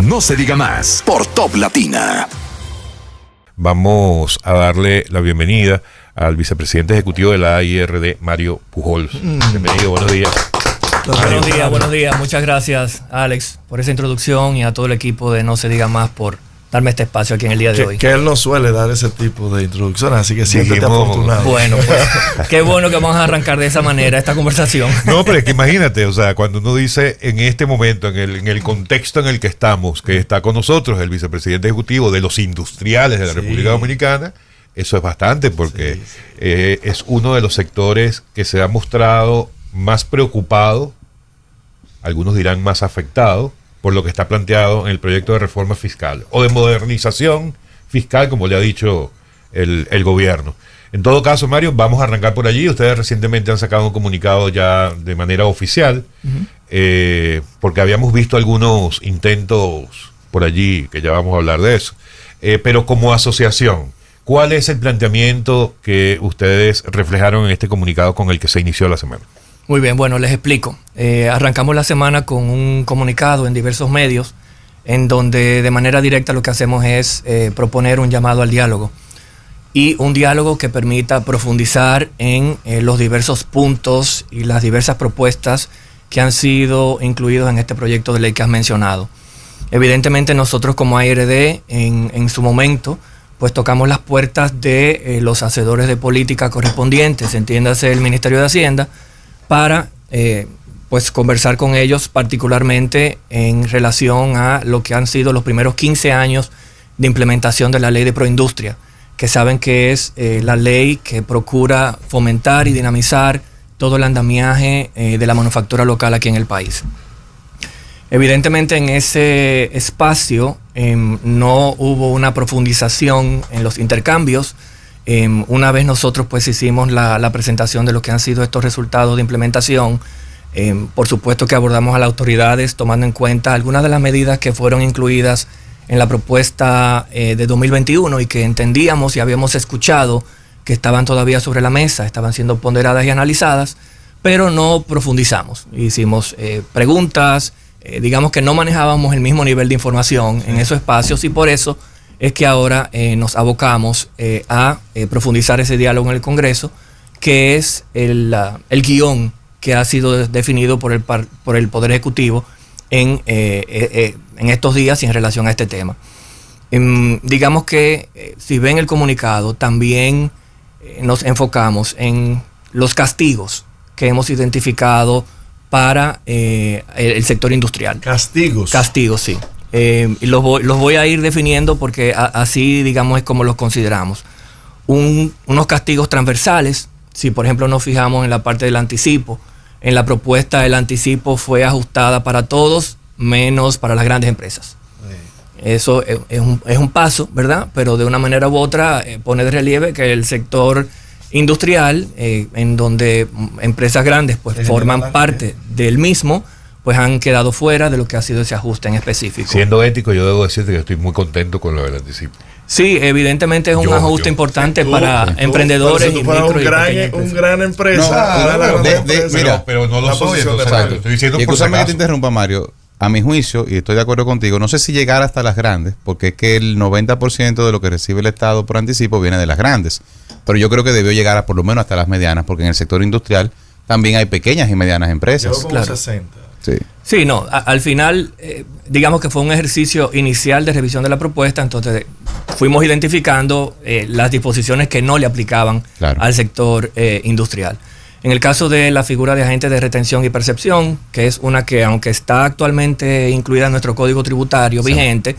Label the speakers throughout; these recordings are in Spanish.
Speaker 1: No se diga más por Top Latina.
Speaker 2: Vamos a darle la bienvenida al vicepresidente ejecutivo de la AIRD, Mario Pujols. Bienvenido, buenos días.
Speaker 3: Buenos días. Muchas gracias, Alex, por esa introducción y a todo el equipo de No se diga más por darme este espacio aquí en el día de hoy.
Speaker 4: Que él no suele dar ese tipo de introducciones, así que siéntete afortunado.
Speaker 3: Bueno, pues qué bueno que vamos a arrancar de esa manera esta conversación.
Speaker 2: No, pero es que imagínate, o sea, cuando uno dice en este momento, en el contexto en el que estamos, que está con nosotros el vicepresidente ejecutivo de los industriales de la República Dominicana, eso es bastante, porque es uno de los sectores que se ha mostrado más preocupado, algunos dirán más afectado, por lo que está planteado en el proyecto de reforma fiscal o de modernización fiscal, como le ha dicho el gobierno. En todo caso, Mario, vamos a arrancar por allí. Ustedes recientemente han sacado un comunicado ya de manera oficial, porque habíamos visto algunos intentos por allí, que ya vamos a hablar de eso. Pero como asociación, ¿cuál es el planteamiento que ustedes reflejaron en este comunicado con el que se inició la semana?
Speaker 3: Muy bien, bueno, les explico. Arrancamos la semana con un comunicado en diversos medios en donde de manera directa lo que hacemos es proponer un llamado al diálogo y un diálogo que permita profundizar en los diversos puntos y las diversas propuestas que han sido incluidos en este proyecto de ley que has mencionado. Evidentemente nosotros como AIRD en su momento pues tocamos las puertas de los hacedores de política correspondientes, entiéndase el Ministerio de Hacienda, para pues conversar con ellos particularmente en relación a lo que han sido los primeros 15 años de implementación de la ley de proindustria, que saben que es la ley que procura fomentar y dinamizar todo el andamiaje de la manufactura local aquí en el país. Evidentemente en ese espacio no hubo una profundización en los intercambios. Una vez nosotros pues hicimos la presentación de lo que han sido estos resultados de implementación, por supuesto que abordamos a las autoridades tomando en cuenta algunas de las medidas que fueron incluidas en la propuesta de 2021 y que entendíamos y habíamos escuchado que estaban todavía sobre la mesa, estaban siendo ponderadas y analizadas, pero no profundizamos. Hicimos preguntas, digamos que no manejábamos el mismo nivel de información en esos espacios y por eso es que ahora nos abocamos a profundizar ese diálogo en el Congreso, que es el guión que ha sido definido por el Poder Ejecutivo en estos días y en relación a este tema. Digamos que si ven el comunicado, también nos enfocamos en los castigos que hemos identificado para el sector industrial.
Speaker 4: ¿Castigos?
Speaker 3: Castigos, sí. Y los voy a ir definiendo porque así, digamos, es como los consideramos. Unos castigos transversales, si por ejemplo nos fijamos en la parte del anticipo, en la propuesta el anticipo fue ajustada para todos, menos para las grandes empresas. Eso es un paso, ¿verdad? Pero de una manera u otra pone de relieve que el sector industrial, en donde empresas grandes pues forman parte del mismo, pues han quedado fuera de lo que ha sido ese ajuste en específico.
Speaker 2: Siendo ético, yo debo decirte que estoy muy contento con lo del anticipo.
Speaker 3: Sí, evidentemente es un ajuste importante para emprendedores y micro y pequeñas
Speaker 4: un gran empresa.
Speaker 5: Mira,
Speaker 2: pero no lo soy, entonces estoy diciendo
Speaker 5: y
Speaker 2: por si
Speaker 5: escúchame que
Speaker 2: acaso.
Speaker 5: te interrumpa, Mario. A mi juicio, y estoy de acuerdo contigo, no sé si llegar hasta las grandes, porque es que el 90% de lo que recibe el Estado por anticipo viene de las grandes. Pero yo creo que debió llegar a por lo menos hasta las medianas, porque en el sector industrial también hay pequeñas y medianas empresas.
Speaker 4: Claro. 60.
Speaker 3: Sí, no, al final, digamos que fue un ejercicio inicial de revisión de la propuesta, entonces fuimos identificando las disposiciones que no le aplicaban al sector industrial. En el caso de la figura de agente de retención y percepción, que es una que aunque está actualmente incluida en nuestro código tributario vigente,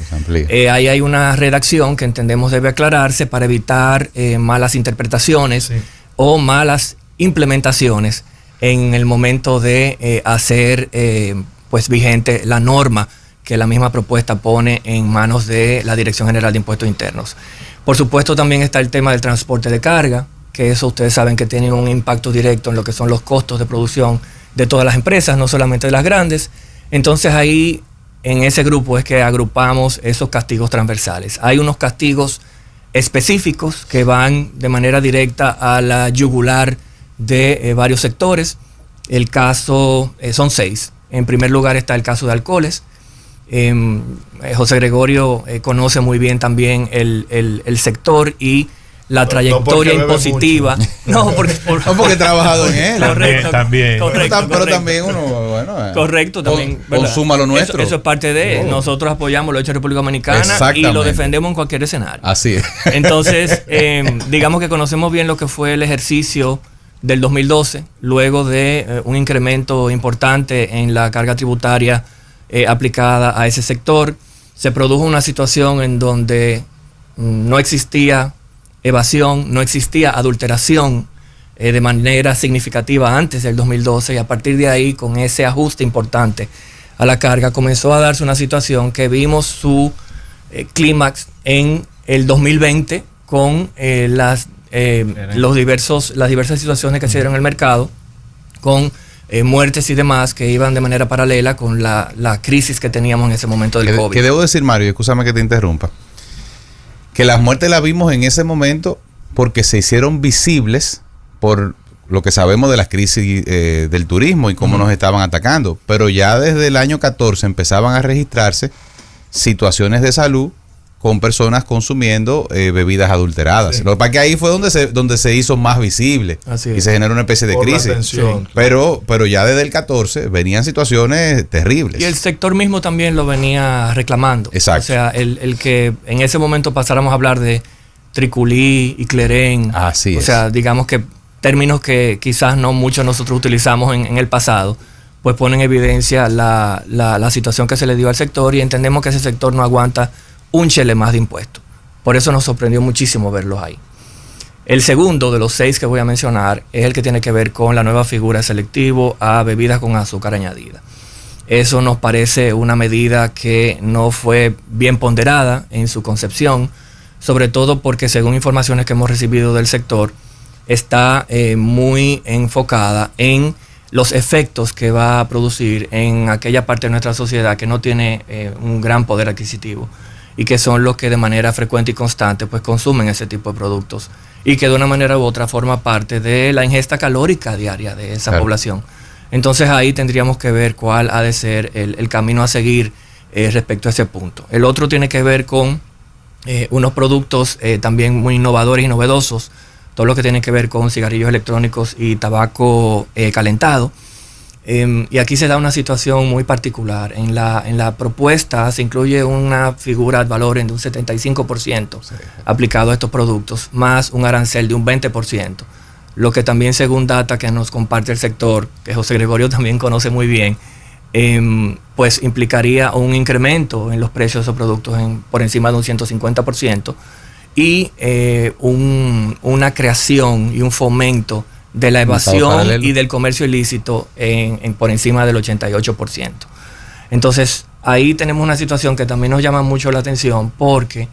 Speaker 3: ahí hay una redacción que entendemos debe aclararse para evitar malas interpretaciones o malas implementaciones en el momento de hacer pues vigente la norma que la misma propuesta pone en manos de la Dirección General de Impuestos Internos. Por supuesto también está el tema del transporte de carga, que eso ustedes saben que tiene un impacto directo en lo que son los costos de producción de todas las empresas, no solamente de las grandes. Entonces ahí, en ese grupo es que agrupamos esos castigos transversales. Hay unos castigos específicos que van de manera directa a la yugular de varios sectores. El caso, son 6. En primer lugar está el caso de alcoholes, José Gregorio conoce muy bien también el sector y la trayectoria impositiva. No, porque
Speaker 5: he trabajado en él.
Speaker 3: Correcto,
Speaker 2: también.
Speaker 3: Correcto,
Speaker 5: pero también uno, bueno,
Speaker 3: correcto, también.
Speaker 5: Consuma lo nuestro.
Speaker 3: Eso es parte de. Nosotros apoyamos lo hecho en República Dominicana y lo defendemos en cualquier escenario.
Speaker 5: Así es.
Speaker 3: Entonces, digamos que conocemos bien lo que fue el ejercicio del 2012, luego de un incremento importante en la carga tributaria aplicada a ese sector. Se produjo una situación en donde no existía evasión, no existía adulteración de manera significativa antes del 2012, y a partir de ahí, con ese ajuste importante a la carga, comenzó a darse una situación que vimos su clímax en el 2020 con las diversas situaciones que se dieron en el mercado, con muertes y demás que iban de manera paralela con la crisis que teníamos en ese momento del COVID.
Speaker 5: Que debo decir, Mario, escúchame que te interrumpa, que las muertes las vimos en ese momento porque se hicieron visibles por lo que sabemos de la crisis del turismo y cómo nos estaban atacando. Pero ya desde el año 14 empezaban a registrarse situaciones de salud con personas consumiendo bebidas adulteradas. Sí. Lo que pasa es que ahí fue donde se hizo más visible y se generó una especie de crisis. Sí. Pero ya desde el 14 venían situaciones terribles.
Speaker 3: Y el sector mismo también lo venía reclamando.
Speaker 5: Exacto.
Speaker 3: O sea, el que en ese momento pasáramos a hablar de triculí y clerén.
Speaker 5: Así es.
Speaker 3: O sea, digamos que términos que quizás no muchos nosotros utilizamos en el pasado, pues ponen en evidencia la situación que se le dio al sector, y entendemos que ese sector no aguanta un chele más de impuestos. Por eso nos sorprendió muchísimo verlos ahí. El segundo de los 6 que voy a mencionar es el que tiene que ver con la nueva figura de selectivo a bebidas con azúcar añadida. Eso nos parece una medida que no fue bien ponderada en su concepción, sobre todo porque, según informaciones que hemos recibido del sector, está muy enfocada en los efectos que va a producir en aquella parte de nuestra sociedad que no tiene un gran poder adquisitivo, y que son los que de manera frecuente y constante pues consumen ese tipo de productos, y que de una manera u otra forma parte de la ingesta calórica diaria de esa población. Entonces ahí tendríamos que ver cuál ha de ser el camino a seguir respecto a ese punto. El otro tiene que ver con unos productos también muy innovadores y novedosos, todo lo que tiene que ver con cigarrillos electrónicos y tabaco calentado. Y aquí se da una situación muy particular. En la propuesta se incluye una figura ad valorem de un 75% aplicado a estos productos, más un arancel de un 20%, lo que también, según data que nos comparte el sector, que José Gregorio también conoce muy bien, pues implicaría un incremento en los precios de esos productos por encima de un 150%, y una creación y un fomento de la evasión y del comercio ilícito por encima del 88%. Entonces, ahí tenemos una situación que también nos llama mucho la atención, porque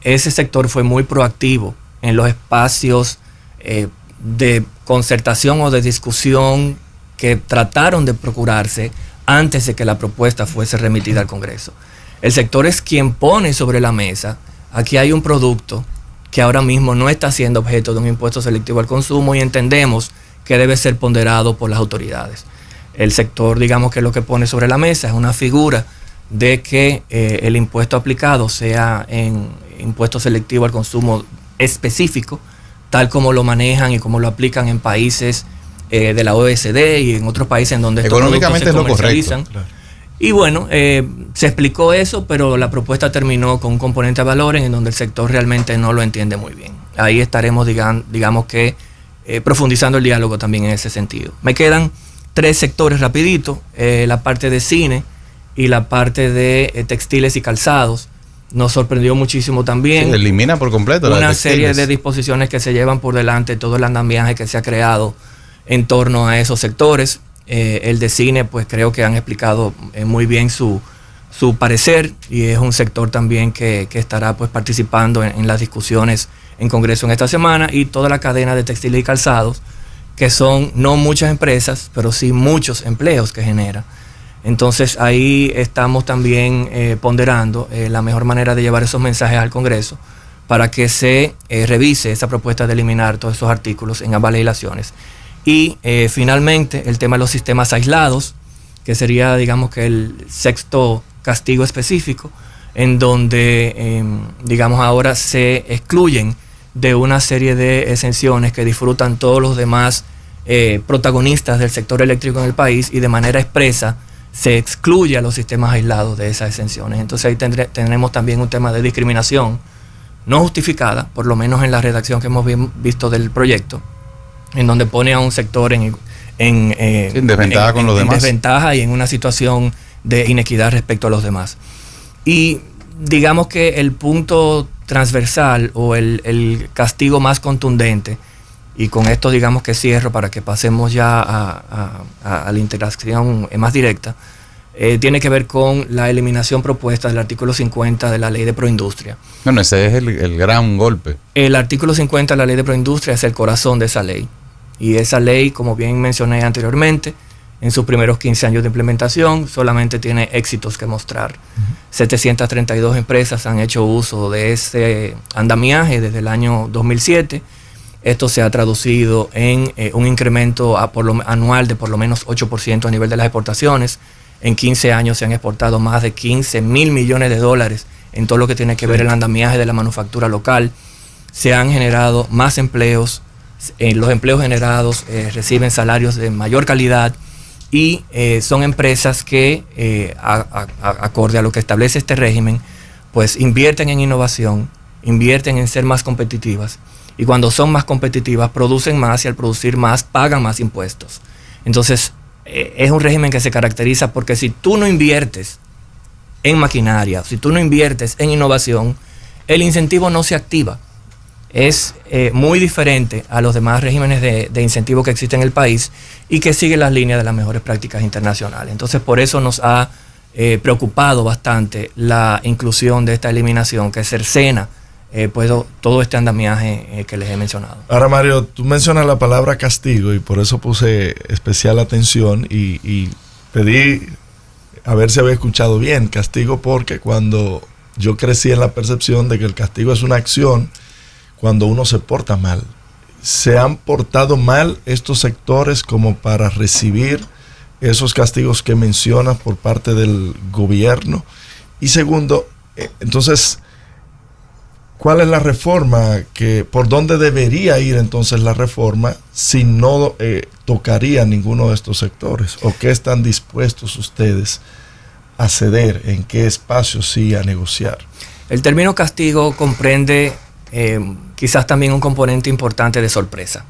Speaker 3: ese sector fue muy proactivo en los espacios de concertación o de discusión que trataron de procurarse antes de que la propuesta fuese remitida al Congreso. El sector es quien pone sobre la mesa: aquí hay un producto que ahora mismo no está siendo objeto de un impuesto selectivo al consumo, y entendemos que debe ser ponderado por las autoridades. El sector, digamos, que lo que pone sobre la mesa es una figura de que el impuesto aplicado sea en impuesto selectivo al consumo específico, tal como lo manejan y como lo aplican en países de la OECD y en otros países en donde estos productos se comercializan. Claro. Y bueno, se explicó eso, pero la propuesta terminó con un componente a valores en donde el sector realmente no lo entiende muy bien. Ahí estaremos, digamos que, profundizando el diálogo también en ese sentido. Me quedan 3 sectores rapidito: la parte de cine y la parte de textiles y calzados. Nos sorprendió muchísimo también.
Speaker 5: Sí, elimina por completo
Speaker 3: una serie de disposiciones que se llevan por delante todo el andamiaje que se ha creado en torno a esos sectores. El de cine, pues creo que han explicado muy bien su parecer, y es un sector también que estará pues participando en las discusiones en Congreso en esta semana, y toda la cadena de textiles y calzados, que son no muchas empresas, pero sí muchos empleos que genera. Entonces ahí estamos también ponderando la mejor manera de llevar esos mensajes al Congreso para que se revise esa propuesta de eliminar todos esos artículos en ambas legislaciones. Y finalmente el tema de los sistemas aislados, que sería, digamos, que el sexto castigo específico en donde, digamos, ahora se excluyen de una serie de exenciones que disfrutan todos los demás protagonistas del sector eléctrico en el país, y de manera expresa se excluye a los sistemas aislados de esas exenciones. Entonces ahí tenemos también un tema de discriminación no justificada, por lo menos en la redacción que hemos visto del proyecto, en donde pone a un sector en
Speaker 5: desventaja con los demás.
Speaker 3: En desventaja y en una situación de inequidad respecto a los demás. Y digamos que el punto transversal o el castigo más contundente, y con esto digamos que cierro para que pasemos ya a la interacción más directa, tiene que ver con la eliminación propuesta del artículo 50 de la ley de proindustria.
Speaker 5: Bueno, ese es el gran golpe.
Speaker 3: El artículo 50 de la ley de proindustria es el corazón de esa ley. Y esa ley, como bien mencioné anteriormente, en sus primeros 15 años de implementación solamente tiene éxitos que mostrar. 732 empresas han hecho uso de ese andamiaje desde el año 2007. Esto se ha traducido en un incremento anual de por lo menos 8% a nivel de las exportaciones. En 15 años se han exportado más de 15 mil millones de dólares en todo lo que tiene que ver el andamiaje de la manufactura local. Se han generado más empleos. Los empleos generados reciben salarios de mayor calidad y son empresas que, acorde a lo que establece este régimen, pues invierten en innovación, invierten en ser más competitivas, y cuando son más competitivas producen más, y al producir más pagan más impuestos. Entonces es un régimen que se caracteriza porque si tú no inviertes en maquinaria, si tú no inviertes en innovación, el incentivo no se activa. Es muy diferente a los demás regímenes de incentivo que existen en el país y que sigue las líneas de las mejores prácticas internacionales. Entonces, por eso nos ha preocupado bastante la inclusión de esta eliminación que cercena todo este andamiaje que les he mencionado.
Speaker 4: Ahora, Mario, tú mencionas la palabra castigo y por eso puse especial atención y pedí a ver si había escuchado bien. Castigo porque cuando yo crecí en la percepción de que el castigo es una acción cuando uno se porta mal. ¿Se han portado mal estos sectores como para recibir esos castigos que mencionas por parte del gobierno? Y segundo, entonces, ¿cuál es la reforma? ¿Por dónde debería ir entonces la reforma si no tocaría ninguno de estos sectores? ¿O qué están dispuestos ustedes a ceder? ¿En qué espacio sí a negociar?
Speaker 3: El término castigo comprende quizás también un componente importante de sorpresa,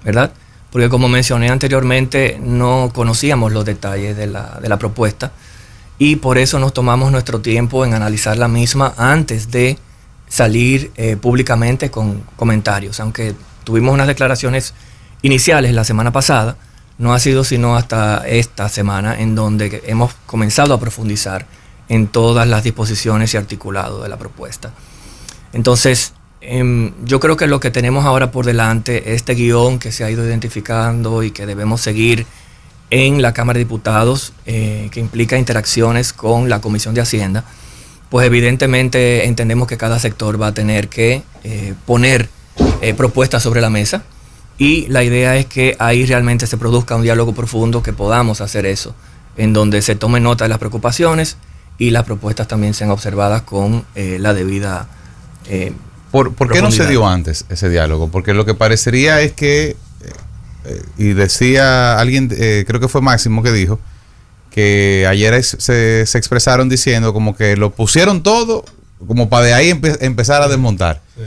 Speaker 3: ¿verdad? Porque como mencioné anteriormente, no conocíamos los detalles de la propuesta, y por eso nos tomamos nuestro tiempo en analizar la misma antes de salir públicamente con comentarios. Aunque tuvimos unas declaraciones iniciales la semana pasada, no ha sido sino hasta esta semana en donde hemos comenzado a profundizar en todas las disposiciones y articulados de la propuesta. Entonces, yo creo que lo que tenemos ahora por delante, este guión que se ha ido identificando y que debemos seguir en la Cámara de Diputados, que implica interacciones con la Comisión de Hacienda, pues evidentemente entendemos que cada sector va a tener que poner propuestas sobre la mesa, y la idea es que ahí realmente se produzca un diálogo profundo, que podamos hacer eso, en donde se tome nota de las preocupaciones y las propuestas también sean observadas con la debida
Speaker 5: ¿Por qué no se dio antes ese diálogo? Porque lo que parecería es que, y decía alguien, creo que fue Máximo que dijo, que ayer se expresaron diciendo como que lo pusieron todo como para de ahí empezar a desmontar.
Speaker 6: Sí.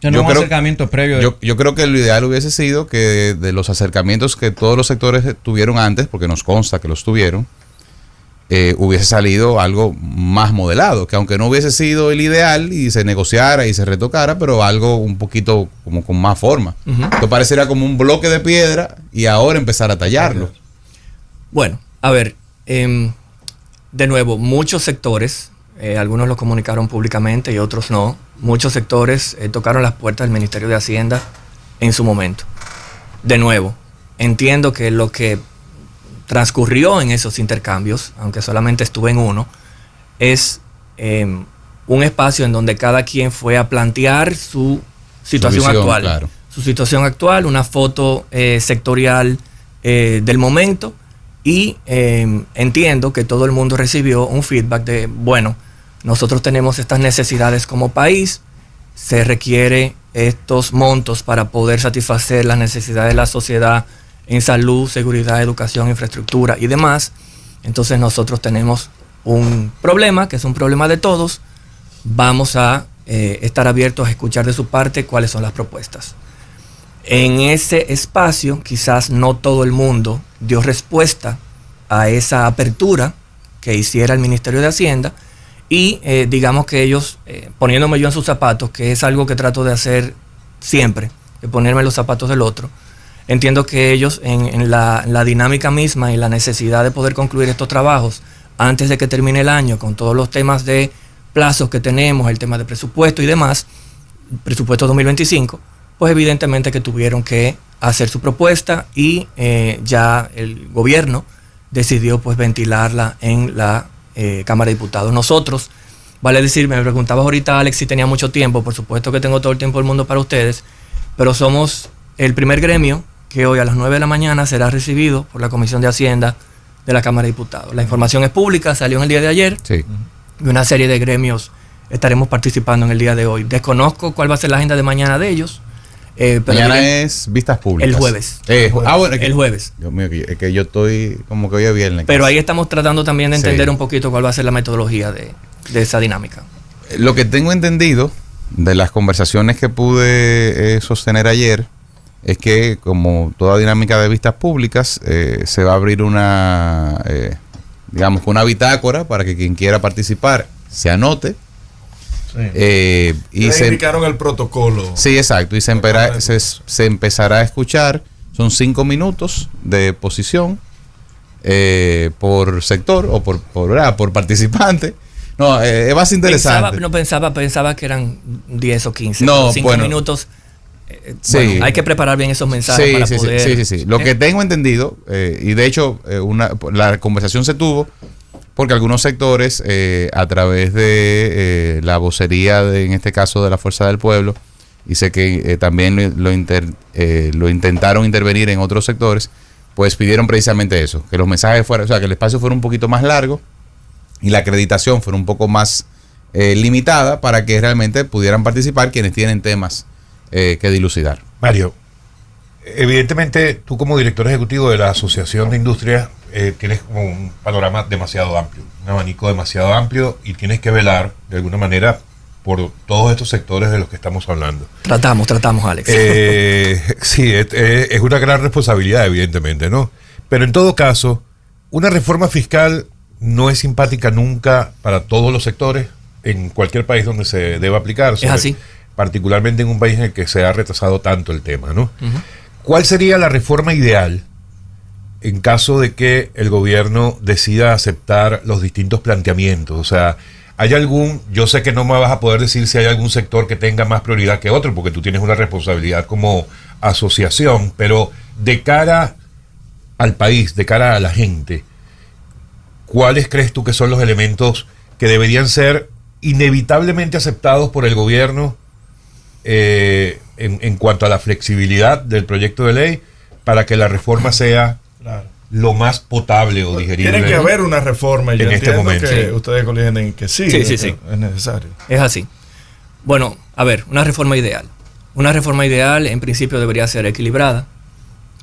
Speaker 6: Yo creo, acercamiento previo
Speaker 5: yo creo que lo ideal hubiese sido que de los acercamientos que todos los sectores tuvieron antes, porque nos consta que los tuvieron, hubiese salido algo más modelado, que aunque no hubiese sido el ideal y se negociara y se retocara, pero algo un poquito como con más forma. Esto parecería como un bloque de piedra y ahora empezar a tallarlo.
Speaker 3: Bueno, a ver, de nuevo, muchos sectores, algunos lo comunicaron públicamente y otros no, muchos sectores tocaron las puertas del Ministerio de Hacienda en su momento. De nuevo, entiendo que lo que transcurrió en esos intercambios, aunque solamente estuve en uno, es un espacio en donde cada quien fue a plantear su situación actual. Claro. Su situación actual, una foto sectorial del momento, Y entiendo que todo el mundo recibió un feedback de, bueno, nosotros tenemos estas necesidades como país, se requiere estos montos para poder satisfacer las necesidades de la sociedad en salud, seguridad, educación, infraestructura y demás. Entonces nosotros tenemos un problema, que es un problema de todos. Vamos a estar abiertos a escuchar de su parte cuáles son las propuestas. En ese espacio quizás no todo el mundo dio respuesta a esa apertura que hiciera el Ministerio de Hacienda y digamos que ellos, poniéndome yo en sus zapatos, que es algo que trato de hacer siempre, de ponerme en los zapatos del otro, entiendo que ellos en la dinámica misma y la necesidad de poder concluir estos trabajos antes de que termine el año con todos los temas de plazos que tenemos, el tema de presupuesto y demás, presupuesto 2025, pues evidentemente que tuvieron que hacer su propuesta y ya el gobierno decidió pues ventilarla en la Cámara de Diputados. Nosotros, vale decir, me preguntabas ahorita, Alex, si tenía mucho tiempo. Por supuesto que tengo todo el tiempo del mundo para ustedes, pero somos el primer gremio que hoy a las 9 de la mañana será recibido por la Comisión de Hacienda de la Cámara de Diputados. La información es pública, salió en el día de ayer.
Speaker 5: Sí.
Speaker 3: Y una serie de gremios estaremos participando en el día de hoy. Desconozco cuál va a ser la agenda de mañana de ellos. Pero
Speaker 5: mañana es vistas públicas.
Speaker 3: El jueves.
Speaker 5: Bueno,
Speaker 3: el jueves.
Speaker 5: Dios mío, que yo estoy como que hoy es viernes.
Speaker 3: Pero ahí estamos tratando también de entender un poquito cuál va a ser la metodología de esa dinámica.
Speaker 5: Lo que tengo entendido de las conversaciones que pude sostener ayer es que, como toda dinámica de vistas públicas, se va a abrir una, digamos, una bitácora para que quien quiera participar se anote.
Speaker 4: Sí.
Speaker 5: Y
Speaker 4: se indicaron el protocolo.
Speaker 5: Sí, exacto. Y se empezará a escuchar. Son 5 minutos de exposición por sector o por participante. No, es más interesante.
Speaker 3: Pensaba que eran 10 o 15.
Speaker 5: No,
Speaker 3: 5 minutos.
Speaker 5: Sí.
Speaker 3: Bueno, hay que preparar bien esos mensajes para poder.
Speaker 5: Sí. Lo que tengo entendido, y de hecho la conversación se tuvo porque algunos sectores, a través de la vocería, en este caso de la Fuerza del Pueblo, y sé que también lo intentaron intervenir en otros sectores, pues pidieron precisamente eso, que los mensajes fueran, o sea, que el espacio fuera un poquito más largo y la acreditación fuera un poco más limitada para que realmente pudieran participar quienes tienen temas que dilucidar.
Speaker 2: Mario, evidentemente tú como director ejecutivo de la Asociación de Industrias tienes como un panorama demasiado amplio, un abanico demasiado amplio y tienes que velar de alguna manera por todos estos sectores de los que estamos hablando.
Speaker 3: Tratamos, Alex.
Speaker 2: Sí, es una gran responsabilidad, evidentemente, ¿no? Pero en todo caso, una reforma fiscal no es simpática nunca para todos los sectores en cualquier país donde se deba aplicar.
Speaker 3: Es así.
Speaker 2: Particularmente en un país en el que se ha retrasado tanto el tema, ¿no? Uh-huh. ¿Cuál sería la reforma ideal en caso de que el gobierno decida aceptar los distintos planteamientos? O sea, ¿hay algún, yo sé que no me vas a poder decir si hay algún sector que tenga más prioridad que otro, porque tú tienes una responsabilidad como asociación, pero de cara al país, de cara a la gente, ¿cuáles crees tú que son los elementos que deberían ser inevitablemente aceptados por el gobierno en cuanto a la flexibilidad del proyecto de ley para que la reforma sea lo más potable o digerible?
Speaker 4: Tiene que haber una reforma y yo
Speaker 2: en este momento.
Speaker 4: Que ustedes coinciden en que sí,
Speaker 3: sí.
Speaker 4: Es necesario.
Speaker 3: Es así. Bueno, a ver, una reforma ideal. Una reforma ideal en principio debería ser equilibrada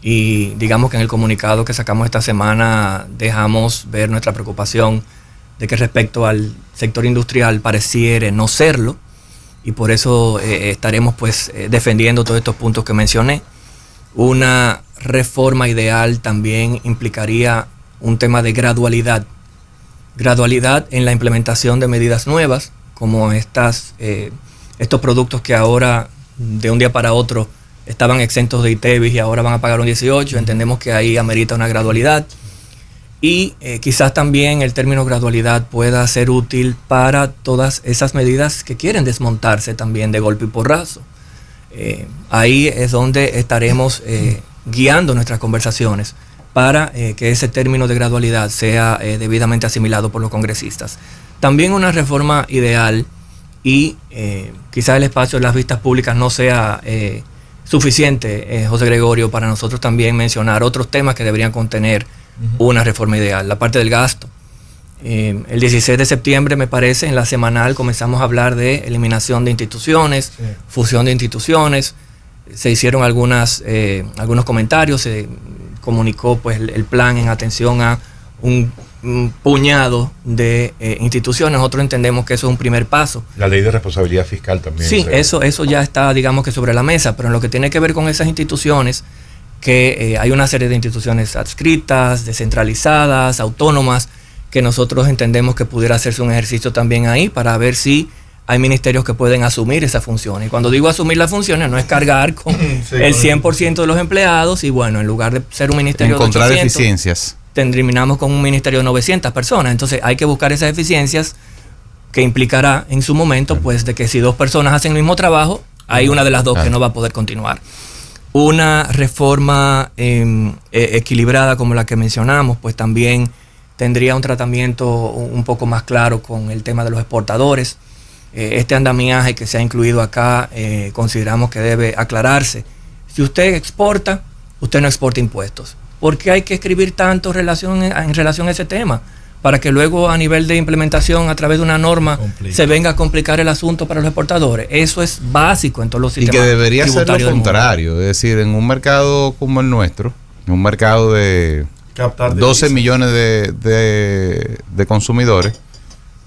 Speaker 3: y digamos que en el comunicado que sacamos esta semana dejamos ver nuestra preocupación de que respecto al sector industrial pareciere no serlo y por eso estaremos pues defendiendo todos estos puntos que mencioné. Una reforma ideal también implicaría un tema de gradualidad en la implementación de medidas nuevas como estos productos que ahora de un día para otro estaban exentos de ITEVIS y ahora van a pagar un 18. Entendemos que ahí amerita una gradualidad y quizás también el término gradualidad pueda ser útil para todas esas medidas que quieren desmontarse también de golpe y porrazo. Ahí es donde estaremos guiando nuestras conversaciones para que ese término de gradualidad sea debidamente asimilado por los congresistas. También una reforma ideal y quizás el espacio de las vistas públicas no sea suficiente, José Gregorio, para nosotros también mencionar otros temas que deberían contener una reforma ideal. La parte del gasto. El 16 de septiembre, me parece, en la semanal comenzamos a hablar de eliminación de instituciones, fusión de instituciones. Se hicieron algunos comentarios, se comunicó pues el plan en atención a un puñado de instituciones. Nosotros entendemos que eso es un primer paso.
Speaker 2: La ley de responsabilidad fiscal también.
Speaker 3: Sí, eso ya está, digamos que sobre la mesa, pero en lo que tiene que ver con esas instituciones, que hay una serie de instituciones adscritas, descentralizadas, autónomas, que nosotros entendemos que pudiera hacerse un ejercicio también ahí para ver si hay ministerios que pueden asumir esas funciones. Y cuando digo asumir las funciones, no es cargar con el 100% de los empleados y bueno, en lugar de ser un ministerio
Speaker 5: encontrar
Speaker 3: de 800,
Speaker 5: eficiencias.
Speaker 3: terminamos con un ministerio de 900 personas. Entonces hay que buscar esas eficiencias que implicará en su momento pues de que si 2 personas hacen el mismo trabajo, hay una de las 2 que no va a poder continuar. Una reforma equilibrada como la que mencionamos, pues también tendría un tratamiento un poco más claro con el tema de los exportadores. Este andamiaje que se ha incluido acá consideramos que debe aclararse. Si usted exporta, usted no exporta impuestos. ¿Por qué hay que escribir tanto en relación a ese tema? Para que luego a nivel de implementación a través de una norma se venga a complicar el asunto para los exportadores. Eso es básico en todos los sistemas.
Speaker 5: Y que debería ser lo contrario. Es decir, en un mercado como el nuestro, en un mercado de 12 millones de consumidores,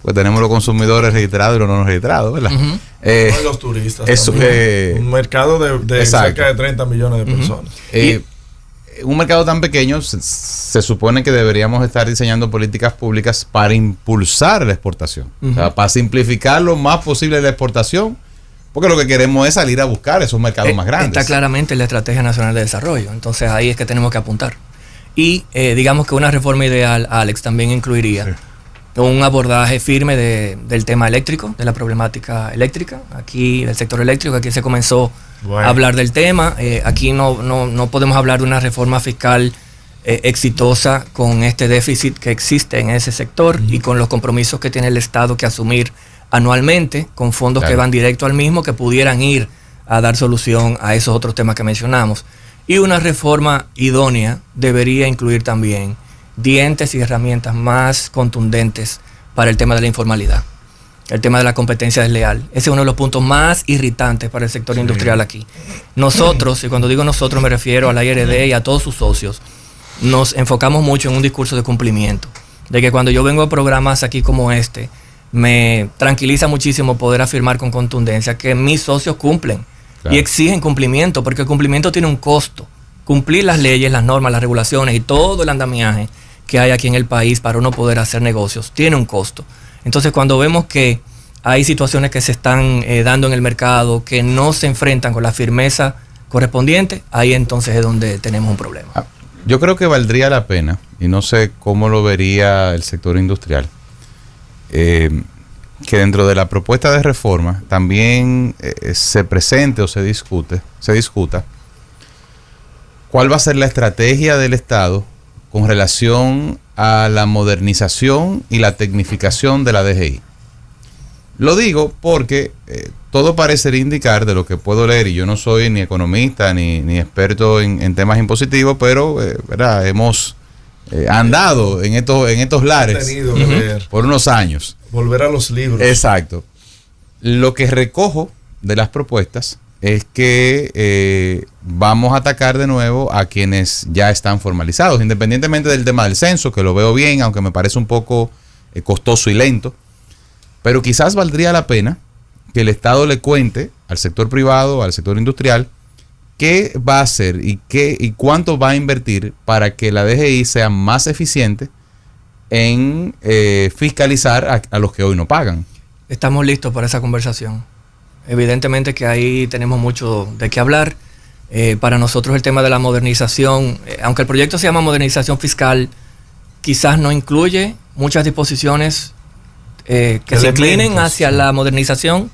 Speaker 5: pues tenemos los consumidores registrados y los no registrados, ¿verdad?
Speaker 4: Y los turistas un mercado de cerca de 30 millones de personas.
Speaker 5: Un mercado tan pequeño, se supone que deberíamos estar diseñando políticas públicas para impulsar la exportación, o sea, para simplificar lo más posible la exportación, porque lo que queremos es salir a buscar esos mercados más grandes.
Speaker 3: Está claramente en la Estrategia Nacional de Desarrollo, entonces ahí es que tenemos que apuntar. Y digamos que una reforma ideal, Alex, también incluiría un abordaje firme del tema eléctrico, de la problemática eléctrica, aquí del sector eléctrico. Aquí se comenzó a hablar del tema. Aquí no podemos hablar de una reforma fiscal exitosa con este déficit que existe en ese sector y con los compromisos que tiene el Estado que asumir anualmente, con fondos que van directo al mismo, que pudieran ir a dar solución a esos otros temas que mencionamos. Y una reforma idónea debería incluir también dientes y herramientas más contundentes para el tema de la informalidad, el tema de la competencia desleal. Ese es uno de los puntos más irritantes para el sector industrial aquí. Nosotros, y cuando digo nosotros me refiero a la IRD y a todos sus socios, nos enfocamos mucho en un discurso de cumplimiento, de que cuando yo vengo a programas aquí como este, me tranquiliza muchísimo poder afirmar con contundencia que mis socios cumplen y exigen cumplimiento, porque el cumplimiento tiene un costo. Cumplir las leyes, las normas, las regulaciones y todo el andamiaje que hay aquí en el país para uno poder hacer negocios tiene un costo. Entonces, cuando vemos que hay situaciones que se están dando en el mercado que no se enfrentan con la firmeza correspondiente, ahí entonces es donde tenemos un problema.
Speaker 5: Yo creo que valdría la pena, y no sé cómo lo vería el sector industrial, que dentro de la propuesta de reforma también se presente o se discuta cuál va a ser la estrategia del Estado con relación a la modernización y la tecnificación de la DGI. Lo digo porque todo parecería indicar, de lo que puedo leer, y yo no soy ni economista ni experto en temas impositivos, pero ¿verdad? Hemos andado en estos lares por unos años.
Speaker 4: Volver a los libros.
Speaker 5: Exacto. Lo que recojo de las propuestas es que vamos a atacar de nuevo a quienes ya están formalizados, independientemente del tema del censo, que lo veo bien, aunque me parece un poco costoso y lento, pero quizás valdría la pena que el Estado le cuente al sector privado, al sector industrial, qué va a hacer y cuánto va a invertir para que la DGI sea más eficiente en fiscalizar a los que hoy no pagan.
Speaker 3: Estamos listos para esa conversación. Evidentemente que ahí tenemos mucho de qué hablar. Para nosotros el tema de la modernización, aunque el proyecto se llama modernización fiscal, quizás no incluye muchas disposiciones que se inclinen hacia la modernización.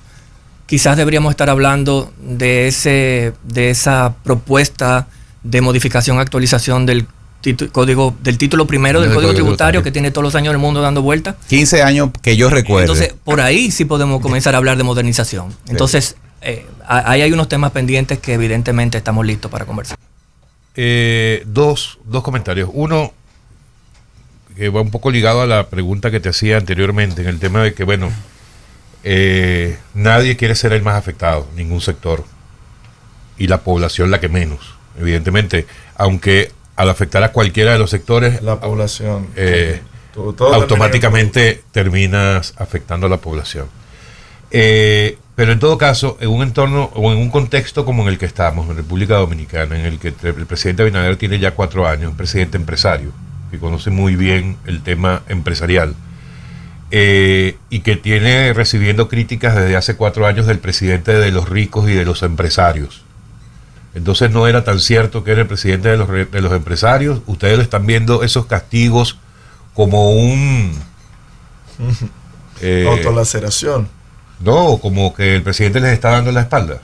Speaker 3: Quizás deberíamos estar hablando de esa propuesta de modificación, actualización del título primero del Código Tributario, que tiene todos los años del mundo dando vuelta. 15
Speaker 5: años que yo recuerdo.
Speaker 3: Entonces, por ahí sí podemos comenzar a hablar de modernización. Entonces, ahí hay unos temas pendientes que evidentemente estamos listos para conversar.
Speaker 2: Dos comentarios. Uno, que va un poco ligado a la pregunta que te hacía anteriormente, en el tema de que, bueno, nadie quiere ser el más afectado, ningún sector, y la población la que menos. Evidentemente, aunque al afectar a cualquiera de los sectores,
Speaker 4: la población
Speaker 2: automáticamente terminas afectando a la población. Pero en todo caso, en un entorno o en un contexto como en el que estamos, en República Dominicana, en el que el presidente Abinader tiene ya 4 años, un presidente empresario, que conoce muy bien el tema empresarial, y que tiene recibiendo críticas desde hace 4 años del presidente de los ricos y de los empresarios. Entonces no era tan cierto que era el presidente de los empresarios. Ustedes lo están viendo esos castigos como un...
Speaker 4: autolaceración.
Speaker 2: No, como que el presidente les está dando la espalda.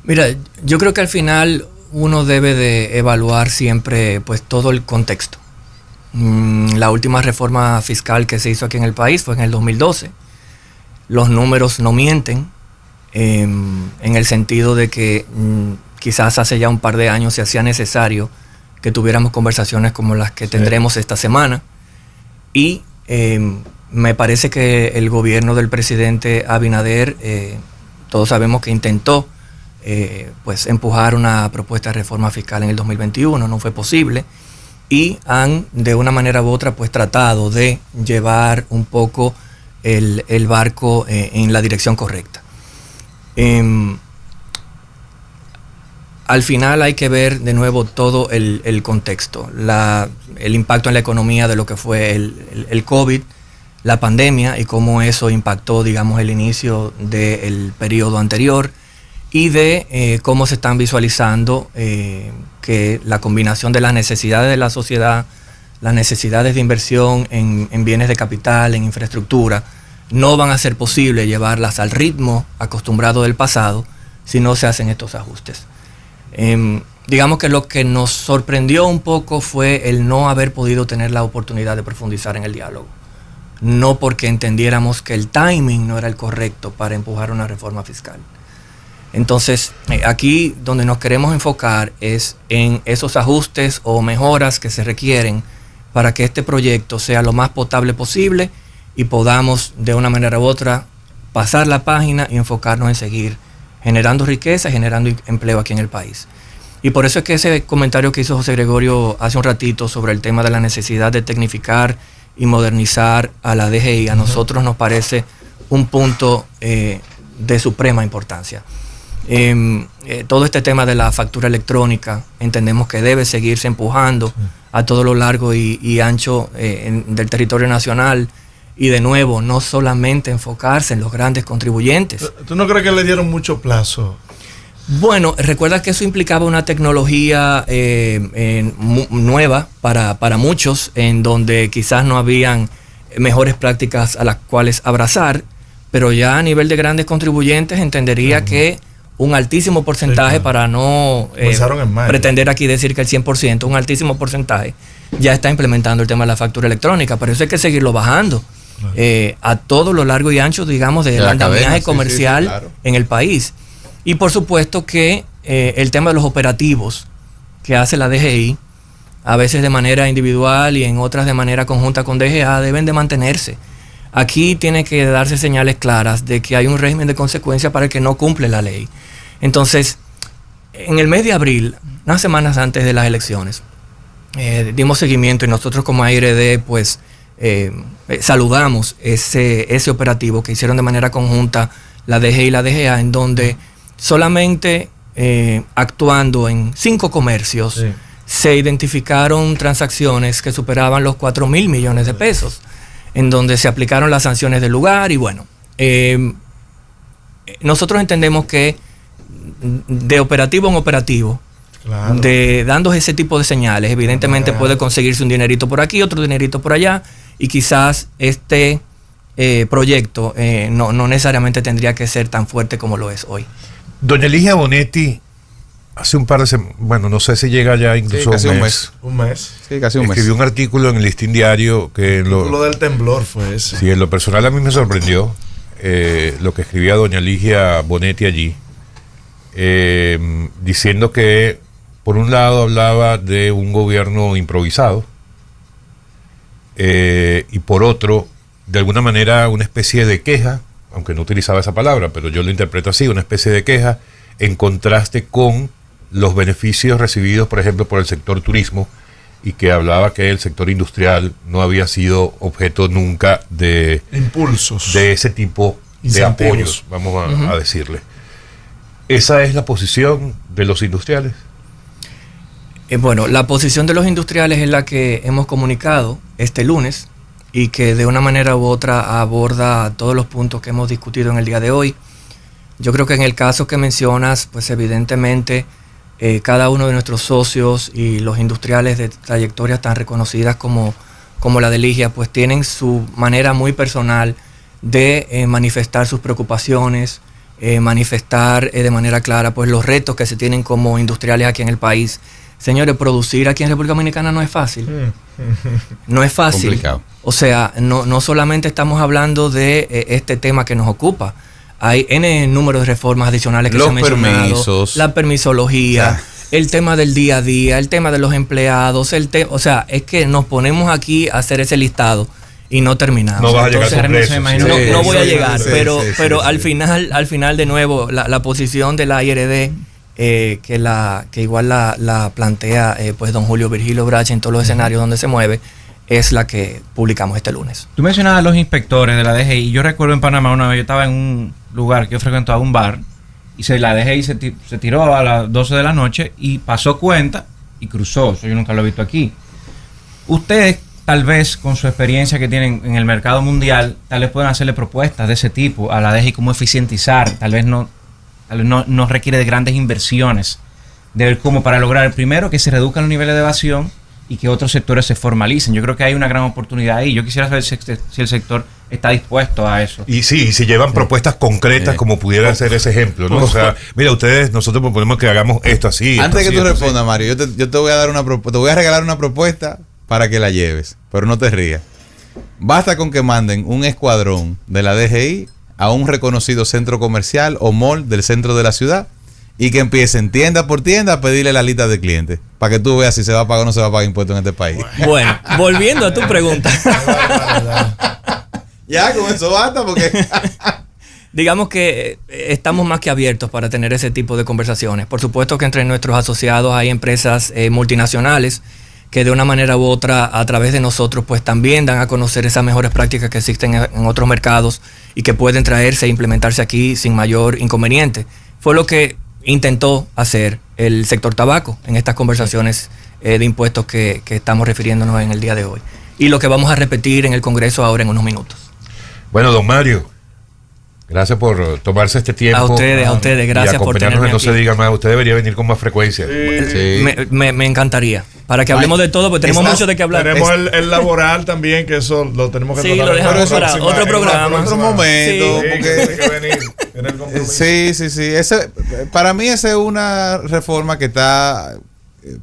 Speaker 3: Mira, yo creo que al final uno debe de evaluar siempre pues todo el contexto. La última reforma fiscal que se hizo aquí en el país fue en el 2012. Los números no mienten, en el sentido de que quizás hace ya un par de años se hacía necesario que tuviéramos conversaciones como las que tendremos esta semana. Y me parece que el gobierno del presidente Abinader, todos sabemos que intentó pues empujar una propuesta de reforma fiscal en el 2021, no fue posible, y han de una manera u otra pues tratado de llevar un poco el barco en la dirección correcta. Al final hay que ver de nuevo todo el contexto, el impacto en la economía de lo que fue el COVID, la pandemia y cómo eso impactó, digamos, el inicio del periodo anterior, y de cómo se están visualizando que la combinación de las necesidades de la sociedad, las necesidades de inversión en bienes de capital, en infraestructura, no van a ser posible llevarlas al ritmo acostumbrado del pasado si no se hacen estos ajustes. Digamos que lo que nos sorprendió un poco fue el no haber podido tener la oportunidad de profundizar en el diálogo. No porque entendiéramos que el timing no era el correcto para empujar una reforma fiscal. Entonces, aquí donde nos queremos enfocar es en esos ajustes o mejoras que se requieren para que este proyecto sea lo más potable posible y podamos de una manera u otra pasar la página y enfocarnos en seguir generando riqueza y generando empleo aquí en el país. Y por eso es que ese comentario que hizo José Gregorio hace un ratito sobre el tema de la necesidad de tecnificar y modernizar a la DGI, a nosotros nos parece un punto de suprema importancia. Todo este tema de la factura electrónica entendemos que debe seguirse empujando a todo lo largo y ancho del territorio nacional, y de nuevo no solamente enfocarse en los grandes contribuyentes.
Speaker 4: ¿Tú no crees que le dieron mucho plazo?
Speaker 3: Bueno, recuerda que eso implicaba una tecnología nueva para muchos, en donde quizás no habían mejores prácticas a las cuales abrazar, pero ya a nivel de grandes contribuyentes entendería que un altísimo porcentaje, para no pretender aquí decir que el 100%, un altísimo porcentaje ya está implementando el tema de la factura electrónica, pero eso hay que seguirlo bajando a todo lo largo y ancho, digamos, del andamiaje comercial en el país. Y por supuesto que el tema de los operativos que hace la DGI, a veces de manera individual y en otras de manera conjunta con DGA, deben de mantenerse. Aquí tiene que darse señales claras de que hay un régimen de consecuencia para el que no cumple la ley. Entonces, en el mes de abril, unas semanas antes de las elecciones, dimos seguimiento, y nosotros como ARD pues saludamos ese operativo que hicieron de manera conjunta la DGI y la DGA, en donde solamente actuando en 5 comercios se identificaron transacciones que superaban los 4.000 millones de pesos, en donde se aplicaron las sanciones del lugar. Y bueno, nosotros entendemos que de operativo en operativo, dando ese tipo de señales, evidentemente puede conseguirse un dinerito por aquí, otro dinerito por allá, y quizás este proyecto no necesariamente tendría que ser tan fuerte como lo es hoy.
Speaker 2: Doña Ligia Bonetti, hace un par de semanas, bueno, no sé si llega ya incluso
Speaker 5: casi
Speaker 2: un mes.
Speaker 4: Un mes.
Speaker 5: Sí, casi un mes.
Speaker 2: Escribió un artículo en el Listín Diario que...
Speaker 4: Lo del temblor fue ese.
Speaker 2: Sí, en lo personal a mí me sorprendió lo que escribía doña Ligia Bonetti allí. diciendo que por un lado hablaba de un gobierno improvisado y por otro, de alguna manera, una especie de queja, aunque no utilizaba esa palabra, pero yo lo interpreto así, una especie de queja en contraste con los beneficios recibidos, por ejemplo, por el sector turismo, y que hablaba que el sector industrial no había sido objeto nunca de
Speaker 4: impulsos,
Speaker 2: de ese tipo de apoyos, vamos a decirle. ¿Esa es la posición de los industriales?
Speaker 3: Bueno, la posición de los industriales es la que hemos comunicado este lunes y que de una manera u otra aborda todos los puntos que hemos discutido en el día de hoy. Yo creo que en el caso que mencionas, pues evidentemente cada uno de nuestros socios y los industriales de trayectorias tan reconocidas como la de Ligia, pues tienen su manera muy personal de manifestar sus preocupaciones, manifestar de manera clara pues los retos que se tienen como industriales aquí en el país. Señores, producir aquí en República Dominicana no es fácil. No es fácil.
Speaker 5: Complicado.
Speaker 3: O sea, no solamente estamos hablando de este tema que nos ocupa. Hay N número de reformas adicionales que se han mencionado.
Speaker 5: Permisos.
Speaker 3: La permisología, el tema del día a día, el tema de los empleados, o sea, es que nos ponemos aquí a hacer ese listado y no terminamos.
Speaker 2: No vas a llegar con eso.
Speaker 3: No voy a llegar, pero al final de nuevo, la posición de la IRD, que igual la plantea pues don Julio Virgilio Brache en todos los escenarios donde se mueve, es la que publicamos este lunes.
Speaker 6: Tú mencionabas a los inspectores de la DGI. Yo recuerdo en Panamá una vez, yo estaba en un lugar que yo frecuentaba, un bar, y la DGI se tiró a las 12 de la noche y pasó cuenta y cruzó. Eso yo nunca lo he visto aquí. Ustedes, tal vez con su experiencia que tienen en el mercado mundial, tal vez puedan hacerle propuestas de ese tipo a la DGI, cómo eficientizar. Tal vez no requiere de grandes inversiones, de ver cómo para lograr primero que se reduzcan los niveles de evasión y que otros sectores se formalicen. Yo creo que hay una gran oportunidad ahí. Yo quisiera saber si el sector está dispuesto a eso.
Speaker 2: Y sí, si llevan propuestas concretas como pudiera ser ese ejemplo, ¿no? O sea, mira, nosotros proponemos que hagamos esto así.
Speaker 5: Antes
Speaker 2: esto,
Speaker 5: que tú
Speaker 2: así,
Speaker 5: respondas, Mario, yo te voy a dar te voy a regalar una propuesta para que la lleves, pero no te rías. Basta con que manden un escuadrón de la DGI a un reconocido centro comercial o mall del centro de la ciudad y que empiecen tienda por tienda a pedirle la lista de clientes para que tú veas si se va a pagar o no se va a pagar impuestos en este país.
Speaker 3: Bueno, volviendo a tu pregunta.
Speaker 5: Ya, con eso basta porque...
Speaker 3: Digamos que estamos más que abiertos para tener ese tipo de conversaciones. Por supuesto que entre nuestros asociados hay empresas multinacionales que de una manera u otra, a través de nosotros, pues también dan a conocer esas mejores prácticas que existen en otros mercados y que pueden traerse e implementarse aquí sin mayor inconveniente. Fue lo que intentó hacer el sector tabaco en estas conversaciones de impuestos que estamos refiriéndonos en el día de hoy. Y lo que vamos a repetir en el Congreso ahora en unos minutos.
Speaker 2: Bueno, don Mario, gracias por tomarse este tiempo.
Speaker 3: A ustedes, gracias por tenerme
Speaker 2: aquí. No se diga más, usted debería venir con más frecuencia.
Speaker 4: Sí.
Speaker 3: Me encantaría. Para que hablemos de todo, porque tenemos mucho de qué hablar.
Speaker 4: Tenemos el laboral también, que eso lo tenemos que tratar.
Speaker 3: Sí, lo dejamos para otro programa.
Speaker 5: En otro momento.
Speaker 4: Sí,
Speaker 5: porque
Speaker 4: tiene que venir. Tiene el compromiso.
Speaker 5: Sí. Para mí esa es una reforma que está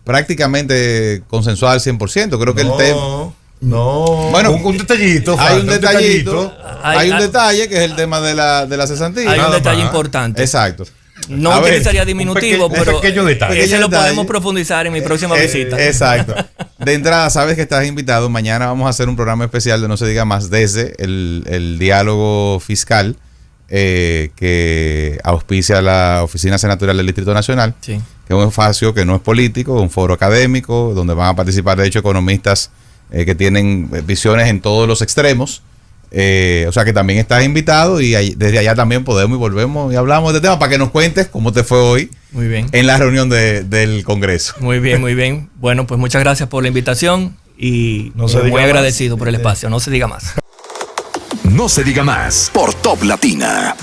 Speaker 5: prácticamente consensuada al 100%. Creo que el tema...
Speaker 4: No.
Speaker 5: Bueno,
Speaker 2: un detallito.
Speaker 5: Hay un detallito. Hay un detalle que es el tema de la cesantía.
Speaker 3: Hay un detalle importante.
Speaker 5: Exacto.
Speaker 3: No utilizaría diminutivo, pero
Speaker 2: pequeño detalle.
Speaker 3: Ese lo podemos profundizar en mi próxima visita.
Speaker 5: Exacto. De entrada, sabes que estás invitado. Mañana vamos a hacer un programa especial de No se diga más desde el diálogo fiscal que auspicia la Oficina Senatorial del Distrito Nacional,
Speaker 3: Sí.
Speaker 5: que es un espacio que no es político, un foro académico, donde van a participar, de hecho, economistas que tienen visiones en todos los extremos. O sea que también estás invitado y desde allá también podemos y volvemos y hablamos de este tema para que nos cuentes cómo te fue hoy.
Speaker 3: Muy bien.
Speaker 5: En la reunión del Congreso.
Speaker 3: Muy bien. Bueno, pues muchas gracias por la invitación y muy agradecido por el espacio. No se diga más.
Speaker 1: No se diga más por Top Latina.